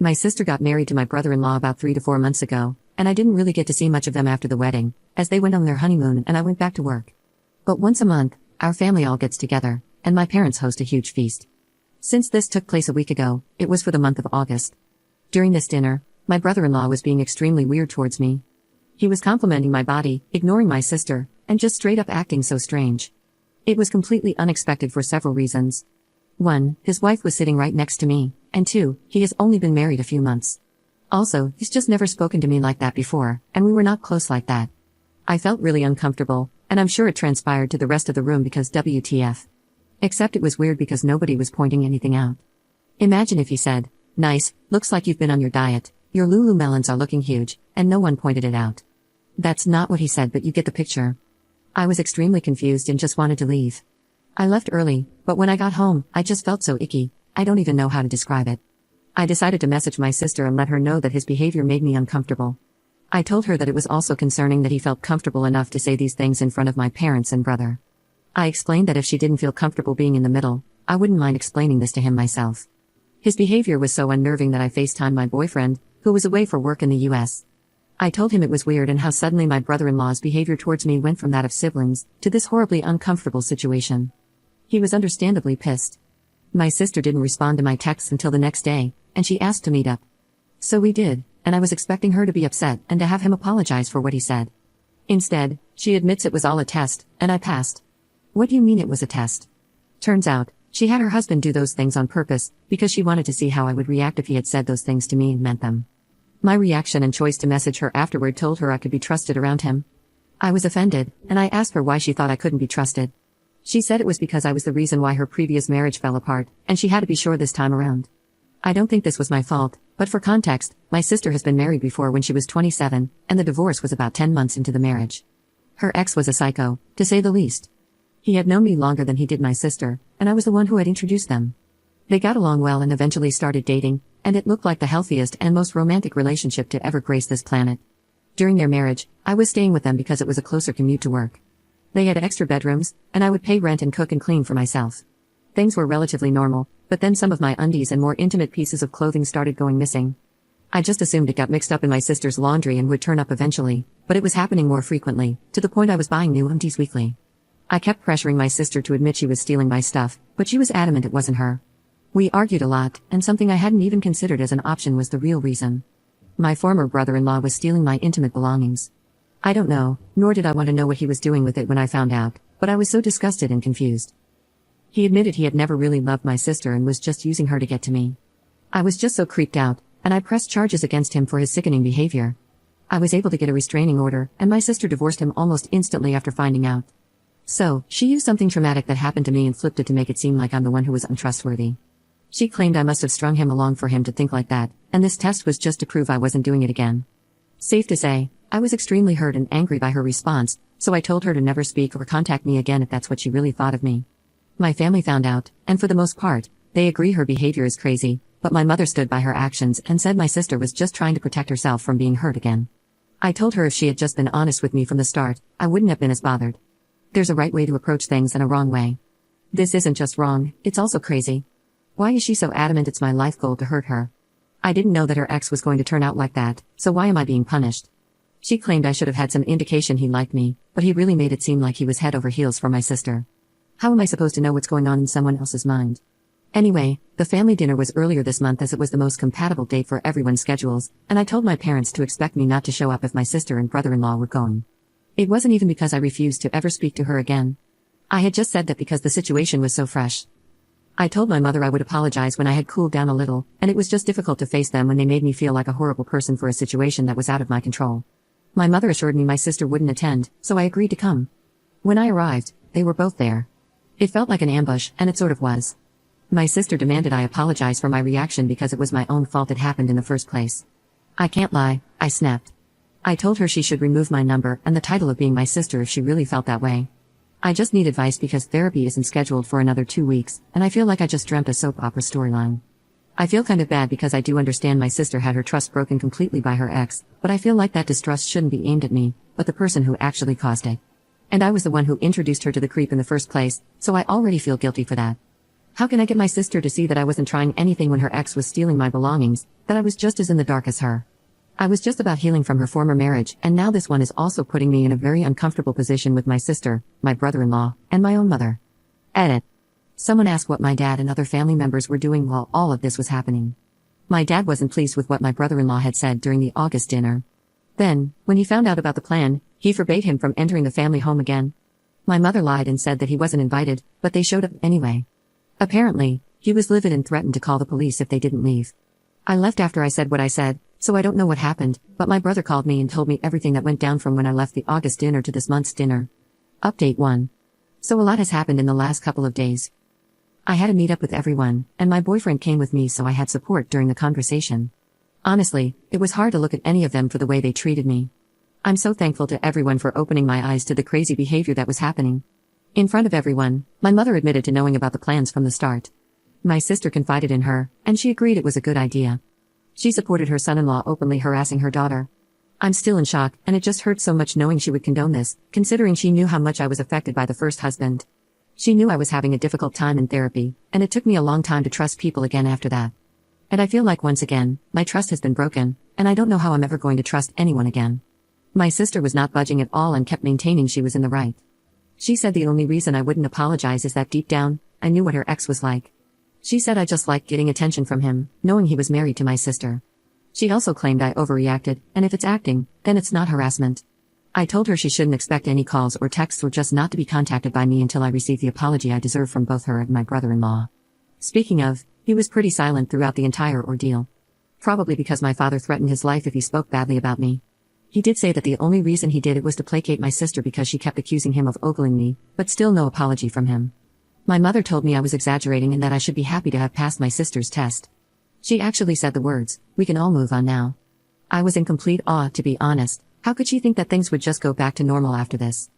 My sister got married to my brother-in-law about 3 to 4 months ago, and I didn't really get to see much of them after the wedding, as they went on their honeymoon and I went back to work. But once a month, our family all gets together, and my parents host a huge feast. Since this took place a week ago, it was for the month of August. During this dinner, my brother-in-law was being extremely weird towards me. He was complimenting my body, ignoring my sister, and just straight up acting so strange. It was completely unexpected for several reasons. 1. His wife was sitting right next to me, and 2. He has only been married a few months. Also, he's just never spoken to me like that before, and we were not close like that. I felt really uncomfortable, and I'm sure it transpired to the rest of the room because WTF. Except it was weird because nobody was pointing anything out. Imagine if he said, "Nice, looks like you've been on your diet, your Lululemons are looking huge," and no one pointed it out. That's not what he said, but you get the picture. I was extremely confused and just wanted to leave. I left early, but when I got home, I just felt so icky, I don't even know how to describe it. I decided to message my sister and let her know that his behavior made me uncomfortable. I told her that it was also concerning that he felt comfortable enough to say these things in front of my parents and brother. I explained that if she didn't feel comfortable being in the middle, I wouldn't mind explaining this to him myself. His behavior was so unnerving that I FaceTimed my boyfriend, who was away for work in the US. I told him it was weird and how suddenly my brother-in-law's behavior towards me went from that of siblings to this horribly uncomfortable situation. He was understandably pissed. My sister didn't respond to my texts until the next day, and she asked to meet up. So we did, and I was expecting her to be upset and to have him apologize for what he said. Instead, she admits it was all a test, and I passed. What do you mean it was a test? Turns out, she had her husband do those things on purpose, because she wanted to see how I would react if he had said those things to me and meant them. My reaction and choice to message her afterward told her I could be trusted around him. I was offended, and I asked her why she thought I couldn't be trusted. She said it was because I was the reason why her previous marriage fell apart, and she had to be sure this time around. I don't think this was my fault, but for context, my sister has been married before when she was 27, and the divorce was about 10 months into the marriage. Her ex was a psycho, to say the least. He had known me longer than he did my sister, and I was the one who had introduced them. They got along well and eventually started dating, and it looked like the healthiest and most romantic relationship to ever grace this planet. During their marriage, I was staying with them because it was a closer commute to work. They had extra bedrooms, and I would pay rent and cook and clean for myself. Things were relatively normal, but then some of my undies and more intimate pieces of clothing started going missing. I just assumed it got mixed up in my sister's laundry and would turn up eventually, but it was happening more frequently, to the point I was buying new undies weekly. I kept pressuring my sister to admit she was stealing my stuff, but she was adamant it wasn't her. We argued a lot, and something I hadn't even considered as an option was the real reason. My former brother-in-law was stealing my intimate belongings. I don't know, nor did I want to know what he was doing with it when I found out, but I was so disgusted and confused. He admitted he had never really loved my sister and was just using her to get to me. I was just so creeped out, and I pressed charges against him for his sickening behavior. I was able to get a restraining order, and my sister divorced him almost instantly after finding out. So, she used something traumatic that happened to me and flipped it to make it seem like I'm the one who was untrustworthy. She claimed I must have strung him along for him to think like that, and this test was just to prove I wasn't doing it again. Safe to say, I was extremely hurt and angry by her response, so I told her to never speak or contact me again if that's what she really thought of me. My family found out, and for the most part, they agree her behavior is crazy, but my mother stood by her actions and said my sister was just trying to protect herself from being hurt again. I told her if she had just been honest with me from the start, I wouldn't have been as bothered. There's a right way to approach things and a wrong way. This isn't just wrong, it's also crazy. Why is she so adamant it's my life goal to hurt her? I didn't know that her ex was going to turn out like that, so why am I being punished? She claimed I should have had some indication he liked me, but he really made it seem like he was head over heels for my sister. How am I supposed to know what's going on in someone else's mind? Anyway, the family dinner was earlier this month as it was the most compatible date for everyone's schedules, and I told my parents to expect me not to show up if my sister and brother-in-law were going. It wasn't even because I refused to ever speak to her again. I had just said that because the situation was so fresh. I told my mother I would apologize when I had cooled down a little, and it was just difficult to face them when they made me feel like a horrible person for a situation that was out of my control. My mother assured me my sister wouldn't attend, so I agreed to come. When I arrived, they were both there. It felt like an ambush, and it sort of was. My sister demanded I apologize for my reaction because it was my own fault it happened in the first place. I can't lie, I snapped. I told her she should remove my number and the title of being my sister if she really felt that way. I just need advice because therapy isn't scheduled for another 2 weeks, and I feel like I just dreamt a soap opera storyline. I feel kind of bad because I do understand my sister had her trust broken completely by her ex, but I feel like that distrust shouldn't be aimed at me, but the person who actually caused it. And I was the one who introduced her to the creep in the first place, so I already feel guilty for that. How can I get my sister to see that I wasn't trying anything when her ex was stealing my belongings, that I was just as in the dark as her? I was just about healing from her former marriage, and now this one is also putting me in a very uncomfortable position with my sister, my brother-in-law, and my own mother. Edit. Someone asked what my dad and other family members were doing while all of this was happening. My dad wasn't pleased with what my brother-in-law had said during the August dinner. Then, when he found out about the plan, he forbade him from entering the family home again. My mother lied and said that he wasn't invited, but they showed up anyway. Apparently, he was livid and threatened to call the police if they didn't leave. I left after I said what I said, so I don't know what happened, but my brother called me and told me everything that went down from when I left the August dinner to this month's dinner. Update 1. So a lot has happened in the last couple of days. I had a meet up with everyone, and my boyfriend came with me so I had support during the conversation. Honestly, it was hard to look at any of them for the way they treated me. I'm so thankful to everyone for opening my eyes to the crazy behavior that was happening. In front of everyone, my mother admitted to knowing about the plans from the start. My sister confided in her, and she agreed it was a good idea. She supported her son-in-law openly harassing her daughter. I'm still in shock, and it just hurt so much knowing she would condone this, considering she knew how much I was affected by the first husband. She knew I was having a difficult time in therapy, and it took me a long time to trust people again after that. And I feel like once again, my trust has been broken, and I don't know how I'm ever going to trust anyone again. My sister was not budging at all and kept maintaining she was in the right. She said the only reason I wouldn't apologize is that deep down, I knew what her ex was like. She said I just liked getting attention from him, knowing he was married to my sister. She also claimed I overreacted, and if it's acting, then it's not harassment. I told her she shouldn't expect any calls or texts or just not to be contacted by me until I receive the apology I deserve from both her and my brother-in-law. Speaking of, he was pretty silent throughout the entire ordeal. Probably because my father threatened his life if he spoke badly about me. He did say that the only reason he did it was to placate my sister because she kept accusing him of ogling me, but still no apology from him. My mother told me I was exaggerating and that I should be happy to have passed my sister's test. She actually said the words, "We can all move on now." I was in complete awe, to be honest. How could she think that things would just go back to normal after this?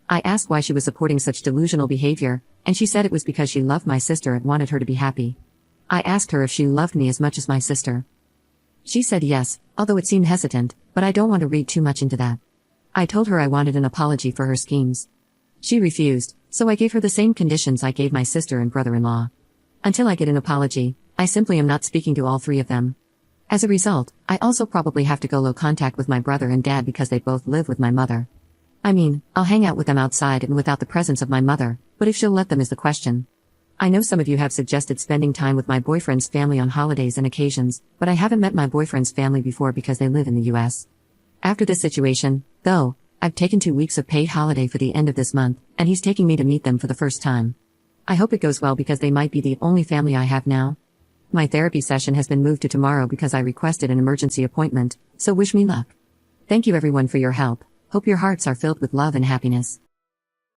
I asked why she was supporting such delusional behavior, and she said it was because she loved my sister and wanted her to be happy. I asked her if she loved me as much as my sister. She said yes, although it seemed hesitant, but I don't want to read too much into that. I told her I wanted an apology for her schemes. She refused, so I gave her the same conditions I gave my sister and brother-in-law. Until I get an apology, I simply am not speaking to all three of them. As a result, I also probably have to go low contact with my brother and dad because they both live with my mother. I mean, I'll hang out with them outside and without the presence of my mother, but if she'll let them is the question. I know some of you have suggested spending time with my boyfriend's family on holidays and occasions, but I haven't met my boyfriend's family before because they live in the US. After this situation, though, I've taken 2 weeks of paid holiday for the end of this month, and he's taking me to meet them for the first time. I hope it goes well because they might be the only family I have now. My therapy session has been moved to tomorrow because I requested an emergency appointment, so wish me luck. Thank you everyone for your help. Hope your hearts are filled with love and happiness.